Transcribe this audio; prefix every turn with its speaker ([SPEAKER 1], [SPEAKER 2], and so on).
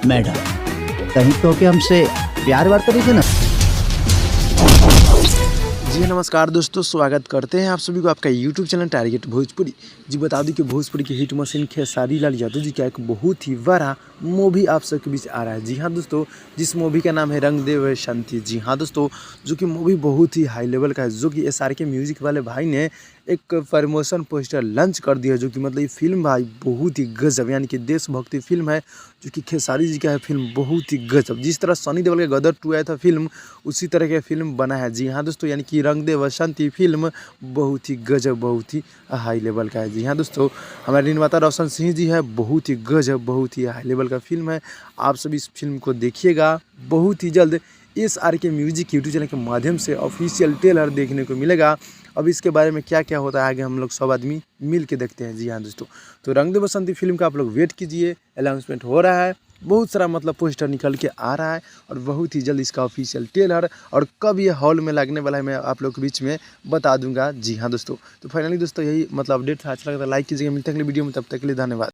[SPEAKER 1] Madam कहीं तो के हमसे प्यार वार करी थे ना।
[SPEAKER 2] जी नमस्कार दोस्तों, स्वागत करते हैं आप सभी को आपका यूट्यूब चैनल टारगेट भोजपुरी। जी बता दूं कि भोजपुरी की हिट मशीन खेसारी लाल यादव जी का एक बहुत ही बड़ा मूवी आप सबके बीच आ रहा है। जी हाँ दोस्तों, जिस मूवी का नाम है रंग दे वे शांति। जी हाँ दोस्तों, जो कि मूवी बहुत ही हाई लेवल का है, जो कि SRK म्यूजिक वाले भाई ने एक प्रमोशन पोस्टर लॉन्च कर दिया, जो कि मतलब ये फिल्म भाई बहुत ही गजब यानी कि देशभक्ति फिल्म है, जो कि खेसारी जी का है। फिल्म बहुत ही गजब, जिस तरह सनी देओल के गदर 2 आया था फिल्म, उसी तरह की फिल्म बना है। जी हाँ दोस्तों, यानी कि रंग दे बसंती फिल्म बहुत ही गजब, बहुत ही हाई लेवल का है। जी हाँ दोस्तों, हमारे निर्माता रोशन सिंह जी है, बहुत ही गजब, बहुत ही हाई लेवल का फिल्म है। आप सभी इस फिल्म को देखिएगा। बहुत ही जल्द SRK म्यूजिक यूट्यूब चैनल के माध्यम से ऑफिशियल ट्रेलर देखने को मिलेगा। अब इसके बारे में क्या क्या होता है आगे हम लोग सब आदमी मिल के देखते हैं। जी हाँ दोस्तों, तो रंग दे बसंती फिल्म का आप लोग वेट कीजिए, अनाउंसमेंट हो रहा है, बहुत सारा मतलब पोस्टर निकल के आ रहा है और बहुत ही जल्द इसका ऑफिशियल ट्रेलर और कब ये हॉल में लगने वाला है मैं आप लोग के बीच में बता दूंगा। जी हाँ दोस्तों, तो फाइनली दोस्तों यही मतलब अपडेट था। अच्छा लगा तो लाइक कीजिएगा। मिलते हैं अगली वीडियो में, तब तक के लिए धन्यवाद।